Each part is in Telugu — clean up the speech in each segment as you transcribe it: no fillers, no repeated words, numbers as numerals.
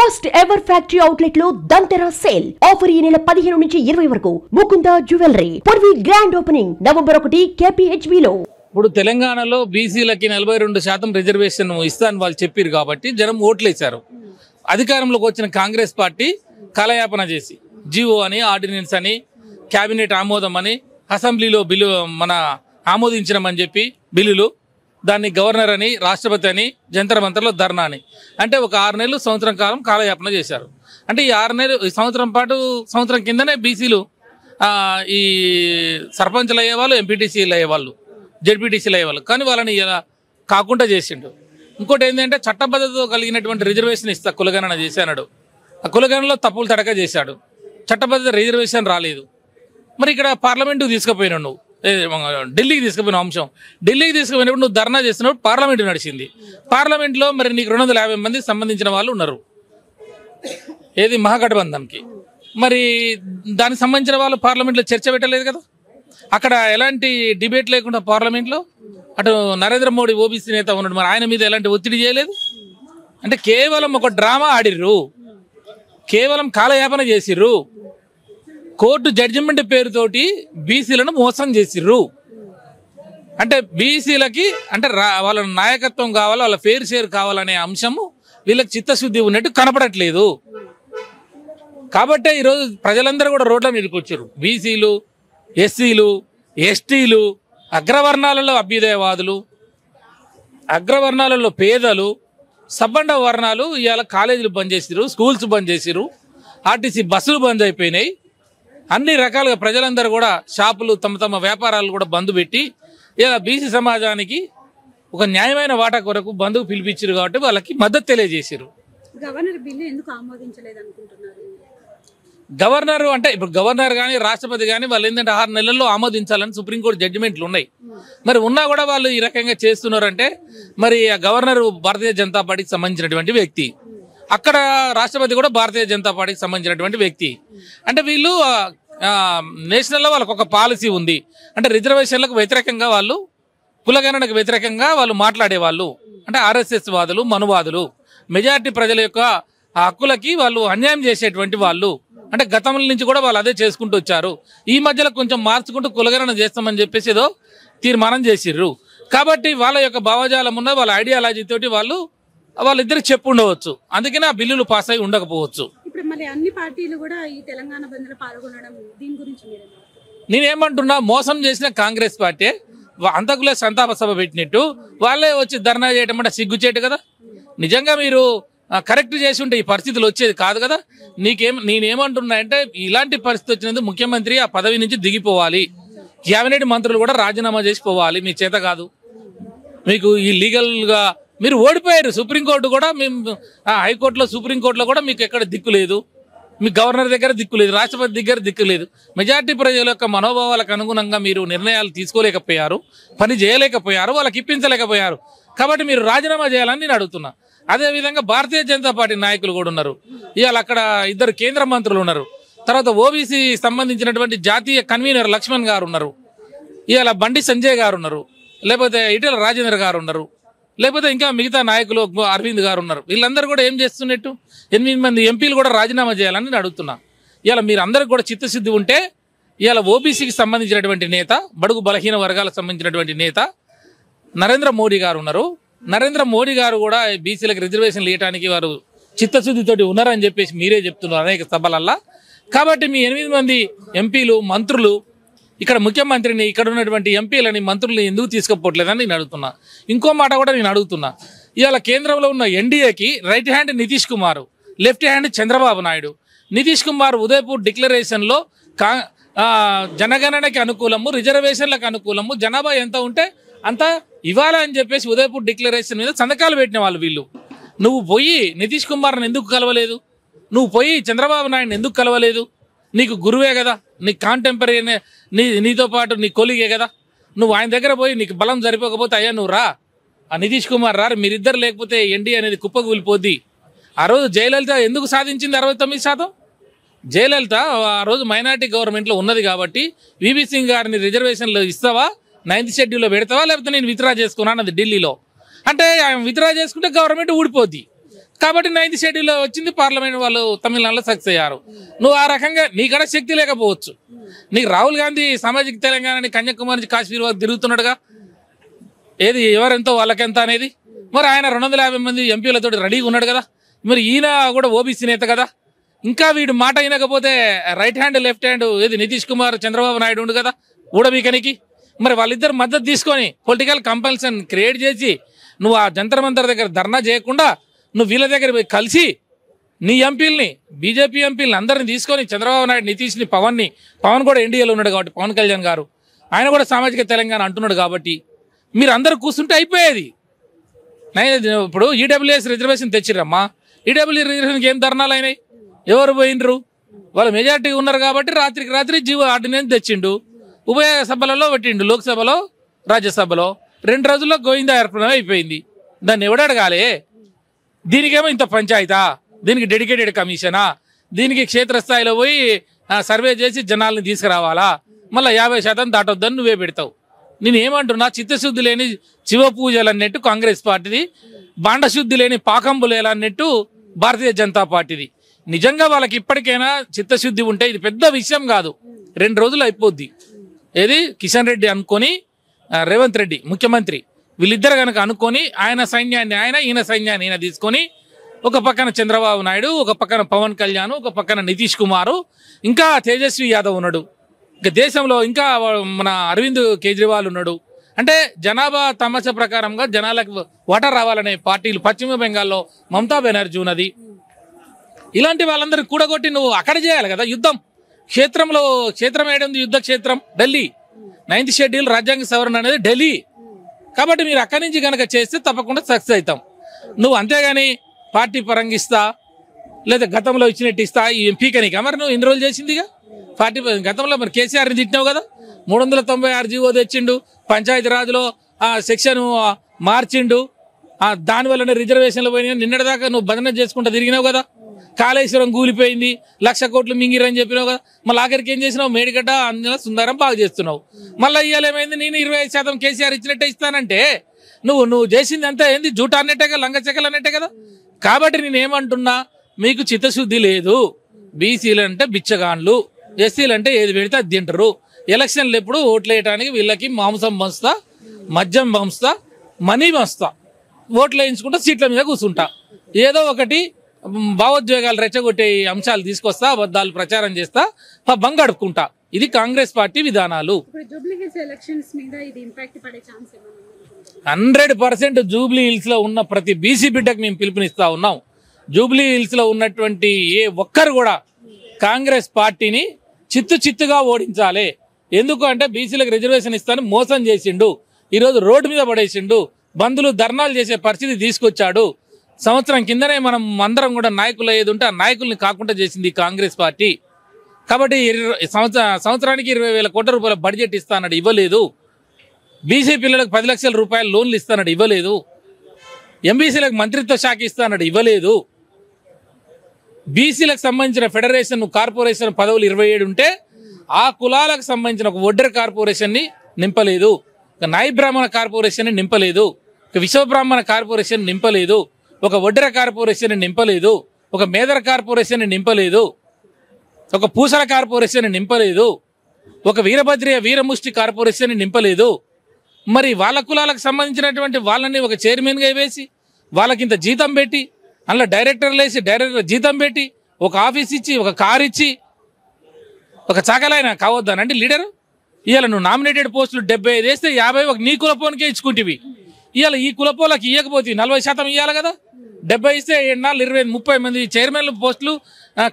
ఫస్ట్ ఎవర్ ఫ్యాక్టరీ అవుట్లెట్ లో దంతెరా సేల్ ఆఫర్ ఈ నెల 15 నుంచి 20 వరకు Mukunda jewellery Purvi grand opening November 1 KPHB లో. ఇప్పుడు తెలంగాణలో బీసీలకి 42% రిజర్వేషన్ ఇస్తాను వాళ్ళు చెప్పారు కాబట్టి జనం ఓట్లేశారు. అధికారంలోకి వచ్చిన కాంగ్రెస్ పార్టీ కాలయాపన చేసి జీవో అని ఆర్డినెన్స్ అని కేబినెట్ ఆమోదం అని అసెంబ్లీలో బిల్లు మన ఆమోదించమని చెప్పి బిల్లులు దాన్ని గవర్నర్ అని రాష్ట్రపతి అని జంతర్ మంతర్లో ధర్నా అని అంటే ఒక 6 నెలలు సంవత్సరం కాలం కాలయాపన చేశారు. అంటే ఈ 6 నెలలు ఈ సంవత్సరం పాటు సంవత్సరం కిందనే బీసీలు ఈ సర్పంచ్లు అయ్యేవాళ్ళు, ఎంపీటీసీలు అయ్యేవాళ్ళు, జెడ్పీటీసీలు అయ్యేవాళ్ళు. కానీ వాళ్ళని ఇలా కాకుండా చేసిండు. ఇంకోటి ఏంటంటే చట్టబద్ధతతో కలిగినటువంటి రిజర్వేషన్ ఇస్తా కులగణన చేశాడు. ఆ కులగణనలో తప్పులు తడక చేశాడు. చట్టబద్ధత రిజర్వేషన్ రాలేదు. మరి ఇక్కడ పార్లమెంటుకు తీసుకుపోయినావు నువ్వు, ఢిల్లీకి తీసుకుపోయిన అంశం. ఢిల్లీకి తీసుకుపోయినప్పుడు నువ్వు ధర్నా చేసినప్పుడు పార్లమెంటు నడిచింది. పార్లమెంట్లో మరి నీకు 250 మంది సంబంధించిన వాళ్ళు ఉన్నారు ఏది మహాగఠబంధన్కి. మరి దానికి సంబంధించిన వాళ్ళు పార్లమెంట్లో చర్చ పెట్టలేదు కదా. అక్కడ ఎలాంటి డిబేట్ లేకుండా పార్లమెంట్లో అటు నరేంద్ర మోడీ ఓబీసీ నేత ఉన్నాడు, మరి ఆయన మీద ఎలాంటి ఒత్తిడి చేయలేదు. అంటే కేవలం ఒక డ్రామా ఆడిర్రు, కేవలం కాలయాపన చేసిర్రు. కోర్టు జడ్జిమెంట్ పేరుతోటి బీసీలను మోసం చేసిర్రు. అంటే బీసీలకి అంటే వాళ్ళ నాయకత్వం కావాలి, వాళ్ళ ఫేర్ షేర్ కావాలనే అంశము వీళ్ళకి చిత్తశుద్ధి ఉన్నట్టు కనపడట్లేదు. కాబట్టే ఈరోజు ప్రజలందరూ కూడా రోడ్ల మీదకి వచ్చారు. బీసీలు, ఎస్సీలు, ఎస్టీలు, అగ్రవర్ణాలలో అభ్యుదయవాదులు, అగ్రవర్ణాలలో పేదలు, సబ్బండ వర్ణాలు ఇవాళ కాలేజీలు బంద్ చేసిరు, స్కూల్స్ బంద్ చేసిరు, ఆర్టీసీ బస్సులు బంద్ అయిపోయినాయి. అన్ని రకాలుగా ప్రజలందరూ కూడా షాపులు తమ తమ వ్యాపారాలు కూడా బంద్ పెట్టి ఇలా బీసీ సమాజానికి ఒక న్యాయమైన వాటా కొరకు బంధుకు పిలిపించారు కాబట్టి వాళ్ళకి మద్దతు తెలియజేశారు. గవర్నర్ అంటే ఇప్పుడు గవర్నర్ కానీ రాష్ట్రపతి కానీ వాళ్ళు ఏంటంటే 6 నెలల్లో ఆమోదించాలని సుప్రీంకోర్టు జడ్జిమెంట్లు ఉన్నాయి. మరి ఉన్నా కూడా వాళ్ళు ఈ రకంగా చేస్తున్నారంటే మరి ఆ గవర్నర్ భారతీయ జనతా పార్టీకి సంబంధించినటువంటి వ్యక్తి, అక్కడ రాష్ట్రపతి కూడా భారతీయ జనతా పార్టీకి సంబంధించినటువంటి వ్యక్తి. అంటే వీళ్ళు నేషనల్లో వాళ్ళకు ఒక పాలసీ ఉంది. అంటే రిజర్వేషన్లకు వ్యతిరేకంగా వాళ్ళు, కులగణనకు వ్యతిరేకంగా వాళ్ళు మాట్లాడేవాళ్ళు. అంటే ఆర్ఎస్ఎస్ వాదులు, మనువాదులు, మెజారిటీ ప్రజల యొక్క హక్కులకి వాళ్ళు అన్యాయం చేసేటువంటి వాళ్ళు. అంటే గతంలో నుంచి కూడా వాళ్ళు అదే చేసుకుంటూ వచ్చారు. ఈ మధ్యలో కొంచెం మార్చుకుంటూ కులగణన చేస్తామని చెప్పేసి ఏదో తీర్మానం చేసిర్రు. కాబట్టి వాళ్ళ యొక్క భావజాలం ఉన్న వాళ్ళ ఐడియాలజీ తోటి వాళ్ళిద్దరికి చెప్పు ఉండవచ్చు. అందుకనే ఆ బిల్లులు పాస్ అయి ఉండకపోవచ్చు. నేనేమంటున్నా, మోసం చేసిన కాంగ్రెస్ పార్టీ అంతకులే సంతాప సభ పెట్టినట్టు వాళ్ళే వచ్చి ధర్నా చేయడం అంటే సిగ్గుచేటు కదా. నిజంగా మీరు కరెక్ట్ చేసి ఉంటే ఈ పరిస్థితులు వచ్చేది కాదు కదా. నేనేమంటున్నా అంటే ఇలాంటి పరిస్థితి వచ్చినందుకు ముఖ్యమంత్రి ఆ పదవి నుంచి దిగిపోవాలి. కేబినెట్ మంత్రులు కూడా రాజీనామా చేసి పోవాలి. మీ చేత కాదు, మీకు ఈ లీగల్గా మీరు ఓడిపోయారు. సుప్రీంకోర్టు కూడా మేము హైకోర్టులో, సుప్రీంకోర్టులో కూడా మీకు ఎక్కడ దిక్కు లేదు. మీ గవర్నర్ దగ్గర దిక్కు లేదు, రాష్ట్రపతి దగ్గర దిక్కు లేదు. మెజార్టీ ప్రజల యొక్క మనోభావాలకు అనుగుణంగా మీరు నిర్ణయాలు తీసుకోలేకపోయారు, పని చేయలేకపోయారు, వాళ్ళకి ఇప్పించలేకపోయారు. కాబట్టి మీరు రాజీనామా చేయాలని నేను అడుగుతున్నా. అదేవిధంగా భారతీయ జనతా పార్టీ నాయకులు కూడా ఉన్నారు. ఇవాళ అక్కడ 2 కేంద్ర మంత్రులు ఉన్నారు. తర్వాత ఓబీసీ సంబంధించినటువంటి జాతీయ కన్వీనర్ లక్ష్మణ్ గారు ఉన్నారు. ఇవాళ బండి సంజయ్ గారు ఉన్నారు, లేకపోతే ఈటెల రాజేందర్ గారు ఉన్నారు, లేకపోతే ఇంకా మిగతా నాయకులు అరవింద్ గారు ఉన్నారు. వీళ్ళందరూ కూడా ఏం చేస్తున్నట్టు 8 మంది ఎంపీలు కూడా రాజీనామా చేయాలని నేను అడుగుతున్నా. ఇవాళ మీరు అందరికి కూడా చిత్తశుద్ధి ఉంటే ఇవాళ ఓబీసీకి సంబంధించినటువంటి నేత, బడుగు బలహీన వర్గాలకు సంబంధించినటువంటి నేత నరేంద్ర మోడీ గారు ఉన్నారు. నరేంద్ర మోడీ గారు కూడా బీసీలకు రిజర్వేషన్లు ఇవ్వడానికి వారు చిత్తశుద్ధితోటి ఉన్నారని చెప్పేసి మీరే చెప్తున్నారు అనేక సభలల్లా. కాబట్టి మీ 8 మంది ఎంపీలు, మంత్రులు ఇక్కడ ముఖ్యమంత్రిని, ఇక్కడ ఉన్నటువంటి ఎంపీలని, మంత్రులని ఎందుకు తీసుకుపోవట్లేదని నేను అడుగుతున్నా. ఇంకో మాట కూడా నేను అడుగుతున్నా. ఇవాళ కేంద్రంలో ఉన్న ఎన్డీఏకి right hand Nitish Kumar, left hand Chandrababu Naidu. Nitish Kumar Udaipur డిక్లరేషన్లో జనగణనకి అనుకూలము, రిజర్వేషన్లకు అనుకూలము, జనాభా ఎంత ఉంటే అంత ఇవ్వాలని చెప్పేసి ఉదయపూర్ డిక్లరేషన్ మీద సంతకాలు పెట్టిన వాళ్ళు వీళ్ళు. నువ్వు పోయి నితీష్ కుమార్ని ఎందుకు కలవలేదు? నువ్వు పోయి చంద్రబాబు నాయుడుని ఎందుకు కలవలేదు? నీకు గురువే కదా, నీ కాంటెంపరీ, నీతో పాటు నీ కొలిగే కదా. నువ్వు ఆయన దగ్గర పోయి నీకు బలం సరిపోకపోతే అయ్యా నువ్వు రా, ఆ నితీష్ కుమార్ రా, మీరిద్దరు లేకపోతే ఎన్డీ అనేది కుప్పకు వెళ్ళిపోద్ది. ఆ రోజు జయలలిత ఎందుకు సాధించింది 69%? జయలలిత ఆ రోజు మైనార్టీ గవర్నమెంట్లో ఉన్నది కాబట్టి వివి సింగ్ గారిని రిజర్వేషన్లో ఇస్తావా, 9th షెడ్యూల్లో పెడతావా, లేకపోతే నేను విత్డ్రా చేసుకున్నాను అన్నది ఢిల్లీలో. అంటే విత్డ్రా చేసుకుంటే గవర్నమెంట్ ఊడిపోద్ది. కాబట్టి 9th షెడ్యూల్లో వచ్చింది. పార్లమెంట్ వాళ్ళు తమిళనాడులో సక్సెస్ అయ్యారు. నువ్వు ఆ రకంగా నీకడ శక్తి లేకపోవచ్చు. నీకు రాహుల్ గాంధీ సామాజిక తెలంగాణ కన్యాకుమారి నుంచి కాశ్మీర్ వరకు తిరుగుతున్నాడుగా. ఏది ఎవరెంతో వాళ్ళకెంత అనేది. మరి ఆయన 250 మంది ఎంపీలతో రెడీగా ఉన్నాడు కదా. మరి ఈయన కూడా ఓబీసీ నేత కదా. ఇంకా వీడు మాట అయినకపోతే రైట్ హ్యాండ్ లెఫ్ట్ హ్యాండ్ ఏది నితీష్ కుమార్ చంద్రబాబు నాయుడు ఉండు కదా ఊడబీకనికి. మరి వాళ్ళిద్దరు మద్దతు తీసుకొని పొలిటికల్ కంపల్షన్ క్రియేట్ చేసి నువ్వు ఆ జంతర్ మంతర్ దగ్గర ధర్నా చేయకుండా నువ్వు వీళ్ళ దగ్గర పోయి కలిసి నీ ఎంపీలని బీజేపీ ఎంపీలని అందరిని తీసుకొని చంద్రబాబు నాయుడు నితీష్ని పవన్ కూడా ఎన్డీఏలో ఉన్నాడు కాబట్టి పవన్ కళ్యాణ్ గారు ఆయన కూడా సామాజిక తెలంగాణ అంటున్నాడు కాబట్టి మీరు అందరూ కూర్చుంటే అయిపోయేది. ఇప్పుడు ఈడబ్ల్యూఎస్ రిజర్వేషన్ తెచ్చిరమ్మా. ఈడబ్ల్యూఎస్ రిజర్వేషన్కి ఏం ధర్నాలు అయినాయి? ఎవరు పోయినరు? వాళ్ళు మెజార్టీ ఉన్నారు కాబట్టి రాత్రికి రాత్రి జీవో ఆర్డినెన్స్ తెచ్చిండు. ఉభయ సభలలో పెట్టిండు, లోక్సభలో రాజ్యసభలో 2 రోజుల్లో గోవిందా అర్పణ అయిపోయింది. దాన్ని ఎవడు అడగాలి? దీనికేమో ఇంత పంచాయతా, దీనికి డెడికేటెడ్ కమిషనా, దీనికి క్షేత్రస్థాయిలో పోయి సర్వే చేసి జనాల్ని తీసుకురావాలా, మళ్ళీ 50% దాటొద్దని నువ్వే పెడతావు. నేను ఏమంటున్నా, చిత్తశుద్ధి లేని శివ పూజలు అన్నట్టు కాంగ్రెస్ పార్టీది, బాండశుద్ధి లేని పాకంబులేలు అన్నట్టు భారతీయ జనతా పార్టీది. నిజంగా వాళ్ళకి ఇప్పటికైనా చిత్తశుద్ధి ఉంటే ఇది పెద్ద విషయం కాదు, 2 రోజులు అయిపోద్ది. ఏది కిషన్ రెడ్డి అనుకొని రేవంత్ రెడ్డి ముఖ్యమంత్రి వీళ్ళిద్దరు కనుక అనుకొని ఆయన సైన్యాన్ని ఆయన ఈయన సైన్యాన్ని ఈయన తీసుకొని ఒక పక్కన చంద్రబాబు నాయుడు, ఒక పక్కన పవన్ కళ్యాణ్, ఒక పక్కన నితీష్ కుమారు, ఇంకా తేజస్వి యాదవ్ ఉన్నాడు, ఇంకా దేశంలో ఇంకా మన అరవింద్ కేజ్రీవాల్ ఉన్నాడు. అంటే జనాభా తమాషా ప్రకారంగా జనాలకు ఓటర్ రావాలనే పార్టీలు పశ్చిమ బెంగాల్లో మమతా బెనర్జీ ఉన్నది. ఇలాంటి వాళ్ళందరినీ కూడగొట్టి నువ్వు అక్కడ చేయాలి కదా యుద్ధం. క్షేత్రం ఏడుంది, యుద్ధ క్షేత్రం ఢిల్లీ. 9th షెడ్యూల్ రాజ్యాంగ సవరణ అనేది ఢిల్లీ. కాబట్టి మీరు అక్కడి నుంచి కనుక చేస్తే తప్పకుండా సక్సెస్ అవుతాం. నువ్వు అంతేగాని పార్టీ పరంగా ఇస్తా లేదా గతంలో ఇచ్చినట్టు ఇస్తా ఈ ఎంపీకనిక మరి నువ్వు ఇన్ని రోజులు చేసిందిగా పార్టీ. గతంలో మరి కేసీఆర్ని తిట్టినావు కదా, 396 జీవో తెచ్చిండు, పంచాయతీరాజ్లో సెక్షన్ మార్చిండు, దానివల్లనే రిజర్వేషన్లు పోయినా. నిన్నటిదాకా నువ్వు భజన చేసుకుంటూ తిరిగినావు కదా. కాళేశ్వరం కూలిపోయింది, 1,00,000 కోట్లు మింగిరని చెప్పినావు కదా. మళ్ళీ ఆఖరికి ఏం చేసినావు? మేడిగడ్డ అంజన సుందరం బాగా చేస్తున్నావు. మళ్ళీ ఇయ్యాలేమైంది? నేను 25% కేసీఆర్ ఇచ్చినట్టే ఇస్తానంటే నువ్వు చేసింది అంతా ఏంది? జూట అన్నట్టే కదా, లంగ చెక్కలు అన్నట్టే కదా. కాబట్టి నేనేమంటున్నా, మీకు చిత్తశుద్ధి లేదు. బీసీలు అంటే బిచ్చగాన్లు, ఎస్సీలు అంటే ఏది పెడితే అది తింటారు. ఎలక్షన్లు ఎప్పుడు ఓట్లు వేయడానికి వీళ్ళకి మాంసం పంచుతా, మద్యం పంచుతా, మనీ పంచుతా, ఓట్లు వేయించుకుంటా, సీట్ల మీద కూర్చుంటా, ఏదో ఒకటి భావోద్వేగాలు రెచ్చగొట్టే అంశాలు తీసుకొస్తా, అబద్ధాలు ప్రచారం చేస్తా, బంగడుకుంటా. ఇది కాంగ్రెస్ పార్టీ విధానాలు. 100% జూబ్లీ హిల్స్ లో ఉన్న ప్రతి బీసీ బిడ్డకు మేము పిలుపునిస్తా ఉన్నాం. జూబ్లీ హిల్స్ లో ఉన్నటువంటి ఏ ఒక్కరు కూడా కాంగ్రెస్ పార్టీని చిత్తుగా ఓడించాలి. ఎందుకు అంటే బీసీలకు రిజర్వేషన్ ఇస్తాను మోసం చేసిండు, ఈరోజు రోడ్డు మీద పడేసిండు, బంధులు ధర్నాలు చేసే పరిస్థితి తీసుకొచ్చాడు. సంవత్సరం కిందనే మనం అందరం కూడా నాయకులు ఏది ఉంటే ఆ నాయకుల్ని కాకుండా చేసింది కాంగ్రెస్ పార్టీ. కాబట్టి సంవత్సరానికి 20,000 కోట్ల రూపాయల బడ్జెట్ ఇస్తానడు, ఇవ్వలేదు. బీసీ పిల్లలకు 10 లక్షల రూపాయల లోన్లు ఇస్తానడు, ఇవ్వలేదు. ఎంబీసీలకు మంత్రిత్వ శాఖ ఇస్తానడు, ఇవ్వలేదు. బీసీలకు సంబంధించిన ఫెడరేషన్ కార్పొరేషన్ పదవులు 27 ఉంటే ఆ కులాలకు సంబంధించిన ఒక ఒడ్డెర కార్పొరేషన్ని నింపలేదు, ఒక నాయి బ్రాహ్మణ కార్పొరేషన్ నింపలేదు, ఒక విశ్వబ్రాహ్మణ కార్పొరేషన్ నింపలేదు, ఒక ఒడ్డెర కార్పొరేషన్ నింపలేదు, ఒక మేదర కార్పొరేషన్ నింపలేదు, ఒక పూసల కార్పొరేషన్ నింపలేదు, ఒక వీరముష్టి కార్పొరేషన్ నింపలేదు. మరి వాళ్ళ కులాలకు సంబంధించినటువంటి వాళ్ళని ఒక చైర్మన్గా వేసి వాళ్ళకింత జీతం పెట్టి అందులో డైరెక్టర్లు వేసి డైరెక్టర్ జీతం పెట్టి ఒక ఆఫీస్ ఇచ్చి ఒక కార్ ఇచ్చి ఒక చాకలైనా కావద్దానండి లీడరు. ఇవాళ నువ్వు నామినేటెడ్ పోస్టులు 75 వేస్తే 50 ఒక నీ కులపోనికే ఇచ్చుకుంటేవి. ఇవాళ ఈ కులపోలకి ఇవ్వకపోతే 40% ఇవ్వాలి కదా. 70 ఇస్తే 7-4-20-30 మంది చైర్మన్ల పోస్టులు,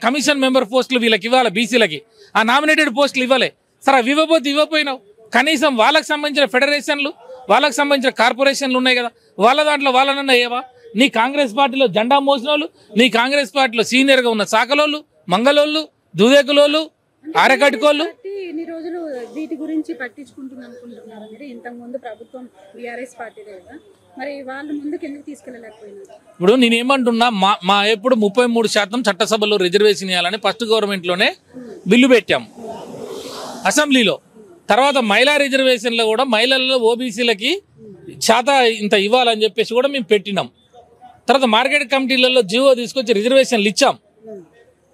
కమిషన్ మెంబర్ పోస్టులు వీళ్ళకి ఇవ్వాలి బీసీలకి. ఆ నామినేటెడ్ పోస్టులు ఇవ్వలే. సరే అవి ఇవ్వకపోతే కనీసం వాళ్ళకి సంబంధించిన ఫెడరేషన్లు, వాళ్ళకి సంబంధించిన కార్పొరేషన్లు ఉన్నాయి కదా, వాళ్ళ దాంట్లో వాళ్ళనన్నా ఏవా. నీ కాంగ్రెస్ పార్టీలో జెండా మోసిన వాళ్ళు, నీ కాంగ్రెస్ పార్టీలో సీనియర్గా ఉన్న సాకలోళ్ళు, మంగళోళ్ళు, దుదేకులోళ్ళు, ఆరకట్టుకోళ్ళు ఇన్ని రోజులు వీటి గురించి పట్టించుకుంటుంది అనుకుంటున్నారు. మీరు ఇంతకుముందు ప్రభుత్వం బీఆర్ఎస్ పార్టీ కదా, మరి వాళ్ళు ముందుకు ఎందుకు తీసుకెళ్ళలేకపోయినారు? ఇప్పుడు నేనేమంటున్నా, మా ఎప్పుడు 33% చట్టసభలో రిజర్వేషన్ ఇవ్వాలని ఫస్ట్ గవర్నమెంట్లోనే బిల్లు పెట్టాం అసెంబ్లీలో. తర్వాత మహిళా రిజర్వేషన్లో కూడా మహిళల్లో ఓబీసీలకి శాతం ఇంత ఇవ్వాలని చెప్పేసి కూడా మేము పెట్టినాం. తర్వాత మార్కెట్ కమిటీలలో జీవో తీసుకొచ్చి రిజర్వేషన్లు ఇచ్చాం.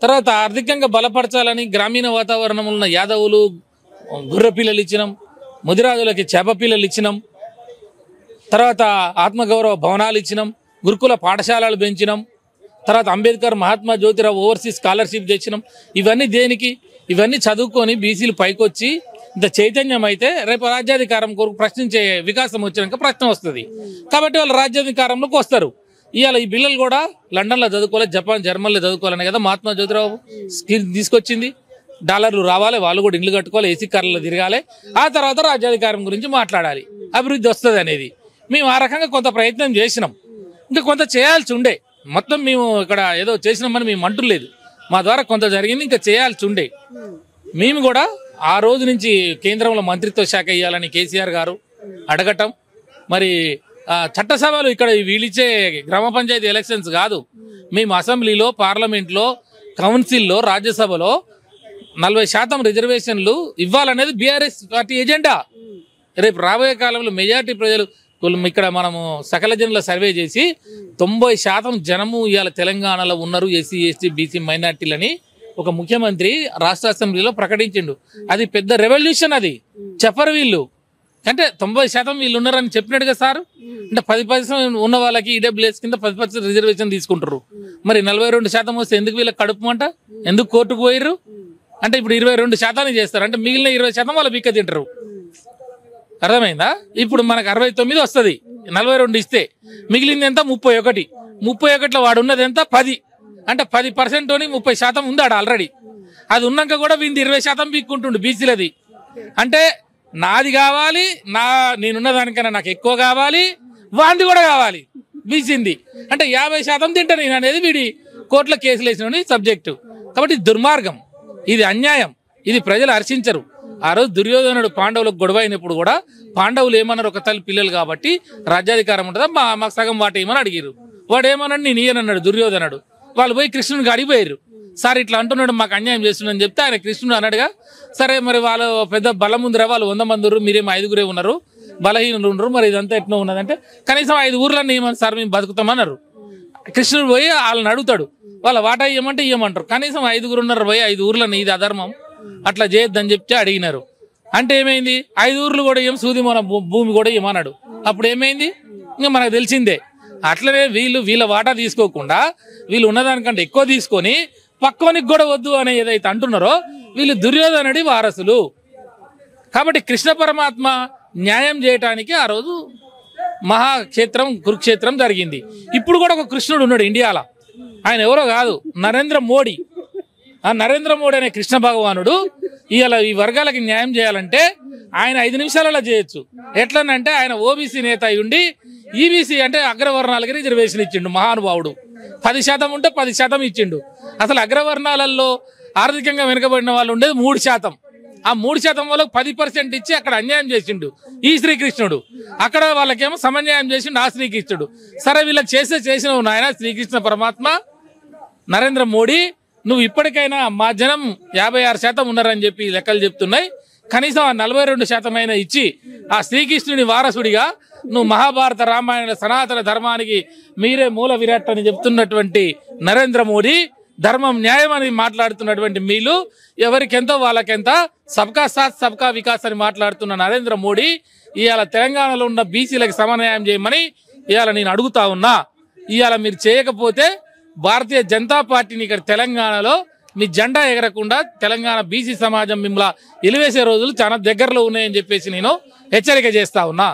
తర్వాత ఆర్థికంగా బలపరచాలని గ్రామీణ వాతావరణంలో ఉన్న యాదవులు గుర్ర పిల్లలు ఇచ్చినాం, ముదిరాజులకి చేప పిల్లలు ఇచ్చినాం, తర్వాత ఆత్మగౌరవ భవనాలు ఇచ్చినాం, గురుకుల పాఠశాలలు పెంచినాం, తర్వాత అంబేద్కర్ మహాత్మా జ్యోతిరావు ఓవర్సీస్ స్కాలర్షిప్ తెచ్చినాం. ఇవన్నీ దేనికి? ఇవన్నీ చదువుకొని బీసీలు పైకొచ్చి ఇంత చైతన్యం అయితే రేపు రాజ్యాధికారం కొరకు ప్రశ్నించే వికాసం వచ్చినాక ప్రశ్న వస్తుంది. కాబట్టి వాళ్ళు రాజ్యాధికారంలోకి వస్తారు. ఇవాళ ఈ పిల్లలు కూడా లండన్లో చదువుకోవాలి, జపాన్ జర్మన్లో చదువుకోవాలని కదా మహాత్మా జ్యోతిరావు స్కీమ్ తీసుకొచ్చింది. డాలర్లు రావాలి, వాళ్ళు కూడా ఇల్లు కట్టుకోవాలి, ఏసీ కార్లలో తిరగాలి, ఆ తర్వాత రాజ్యాధికారం గురించి మాట్లాడాలి, అభివృద్ధి వస్తుంది అనేది. మేము ఆ రకంగా కొంత ప్రయత్నం చేసినాం. ఇంకా కొంత చేయాల్సి ఉండే. మొత్తం మేము ఇక్కడ ఏదో చేసినామని మేము అంటులేదు. మా ద్వారా కొంత జరిగింది, ఇంకా చేయాల్సి ఉండే. మేము కూడా ఆ రోజు నుంచి కేంద్రంలో మంత్రిత్వ శాఖ ఇవ్వాలని కేసీఆర్ గారు అడగటం, మరి చట్టసభలు ఇక్కడ వీళ్ళిచ్చే గ్రామ పంచాయతీ ఎలక్షన్స్ కాదు, మేము అసెంబ్లీలో, పార్లమెంట్లో, కౌన్సిల్లో, రాజ్యసభలో 40% రిజర్వేషన్లు ఇవ్వాలనేది బీఆర్ఎస్ పార్టీ ఎజెండా. రేపు రాబోయే కాలంలో మెజారిటీ ప్రజలు ఇక్కడ మనము సకల జనుల సర్వే చేసి 90% జనము ఇవాళ తెలంగాణలో ఉన్నారు ఎస్సీ ఎస్టీ బీసీ మైనార్టీలని ఒక ముఖ్యమంత్రి రాష్ట్ర అసెంబ్లీలో ప్రకటించిండు. అది పెద్ద రెవల్యూషన్. అది చెప్పరు వీళ్ళు. అంటే 90% వీళ్ళు ఉన్నారని చెప్పినట్టుగా సార్. అంటే 10% ఉన్న వాళ్ళకి ఈడబ్ల్యూఎస్ కింద 10% రిజర్వేషన్ తీసుకుంటారు. మరి 42% వస్తే ఎందుకు వీళ్ళకి కడుపు అంట? ఎందుకు కోర్టుకు పోయిర్రు? అంటే ఇప్పుడు 22% చేస్తారు. అంటే మిగిలిన 20% వాళ్ళు బిక్క తింటారు. అర్థమైందా? ఇప్పుడు మనకు 69 వస్తుంది, 42 ఇస్తే మిగిలింది ఎంత? 31. 31లో వాడు ఉన్నది ఎంత? 10. అంటే 10% 30% ఉంది ఆడ ఆల్రెడీ. అది ఉన్నాక కూడా వీంది 20% పీక్కుంటుండు బీసీలది. అంటే నాది కావాలి, నేనున్న దానికన్నా నాకు ఎక్కువ కావాలి, వాంది కూడా కావాలి బీసీంది. అంటే 50% తింటా నేను అనేది వీడి కోర్టులో కేసులు వేసిన సబ్జెక్టు. కాబట్టి దుర్మార్గం, ఇది అన్యాయం, ఇది ప్రజలు హర్షించరు. ఆ రోజు దుర్యోధనుడు పాండవులకు గొడవ అయినప్పుడు కూడా పాండవులు ఏమన్నారు? ఒక తల్లి పిల్లలు కాబట్టి రాజ్యాధికారం ఉంటుందా, మాకు సగం వాట ఏమని అడిగారు. వాడు ఏమన్నాడు? నేను ఇయ్యనన్నాడు దుర్యోధనుడు. వాళ్ళు పోయి కృష్ణునికి అడిగిపోయారు. సార్ ఇట్లా అంటున్నాడు, మాకు అన్యాయం చేస్తున్నాడని చెప్తే ఆయన కృష్ణుడు అన్నాడుగా, సరే మరి వాళ్ళు పెద్ద బలం ఉందిరా, వాళ్ళు 100 మంది ఉన్నారు, మీరేమో 5గురే ఉన్నారు, బలహీనులు ఉన్నారు, మరి ఇదంతా ఎట్లా ఉన్నదంటే కనీసం 5 ఊర్లన్నీ ఏమని సార్ మేము బతుకుతామన్నారు. కృష్ణుడు పోయి వాళ్ళని అడుగుతాడు, వాళ్ళ వాటా ఇవ్వమంటే ఇవ్వమంటారు. కనీసం 5గురు ఉన్నారు, పోయి 5 ఊర్లని ఇది అధర్మం, అట్లా చేయొద్దని చెప్తే అడిగినారు. అంటే ఏమైంది? 5 ఊర్లు కూడా ఏం సూది మన భూమి కూడా ఏమన్నాడు. అప్పుడు ఏమైంది? ఇంకా మనకు తెలిసిందే. అట్లనే వీళ్ళ వాటా తీసుకోకుండా వీళ్ళు ఉన్నదానికంటే ఎక్కువ తీసుకొని పక్కోనికి కూడా వద్దు అని ఏదైతే అంటున్నారో వీళ్ళు దుర్యోధనుడి వారసులు. కాబట్టి కృష్ణ పరమాత్మ న్యాయం చేయటానికి ఆ రోజు మహాక్షేత్రం కురుక్షేత్రం జరిగింది. ఇప్పుడు కూడా ఒక కృష్ణుడు ఉన్నాడు ఇండియాలో. ఆయన ఎవరో కాదు, నరేంద్ర మోడీ. ఆ నరేంద్ర మోడీ అనే కృష్ణ భగవానుడు ఇవాళ ఈ వర్గాలకి న్యాయం చేయాలంటే ఆయన 5 నిమిషాలలో చేయొచ్చు. ఎట్లనంటే ఆయన ఓబీసీ నేత ఉండి ఈబీసీ అంటే అగ్రవర్ణాలకి రిజర్వేషన్ ఇచ్చిండు మహానుభావుడు. 10% ఉంటే 10% ఇచ్చిండు. అసలు అగ్రవర్ణాలలో ఆర్థికంగా వెనుకబడిన వాళ్ళు ఉండేది 3%. ఆ 3% వాళ్ళకి 10% ఇచ్చి అక్కడ అన్యాయం చేసిండు ఈ శ్రీకృష్ణుడు. అక్కడ వాళ్ళకేమో సమన్యాయం చేసిండు ఆ శ్రీకృష్ణుడు. సరే వీళ్ళకి చేసినవు నాయన శ్రీకృష్ణ పరమాత్మ నరేంద్ర మోడీ, నువ్వు ఇప్పటికైనా మా జనం 56% ఉన్నారని చెప్పి లెక్కలు చెప్తున్నాయి. కనీసం ఆ 42% అయినా ఇచ్చి ఆ శ్రీకృష్ణుని వారసుడిగా నువ్వు మహాభారత రామాయణ సనాతన ధర్మానికి మీరే మూల విరాట్ అని చెప్తున్నటువంటి నరేంద్ర మోడీ, ధర్మం న్యాయం అని మాట్లాడుతున్నటువంటి మీలు ఎవరికెంతో వాళ్ళకెంత, సబ్కా సాత్ సబ్కా వికాస్ అని మాట్లాడుతున్న నరేంద్ర మోడీ ఇవాళ తెలంగాణలో ఉన్న బీసీలకు సమన్వయం చేయమని ఇవాళ నేను అడుగుతా ఉన్నా. ఇవాళ మీరు చేయకపోతే భారతీయ జనతా పార్టీని ఇక్కడ తెలంగాణలో మీ జెండా ఎగరకుండా తెలంగాణ బీసీ సమాజం మిమ్మల్ని ఎలివేసే రోజులు చాలా దగ్గరలో ఉన్నాయని చెప్పేసి నేను హెచ్చరిక చేస్తా ఉన్నా.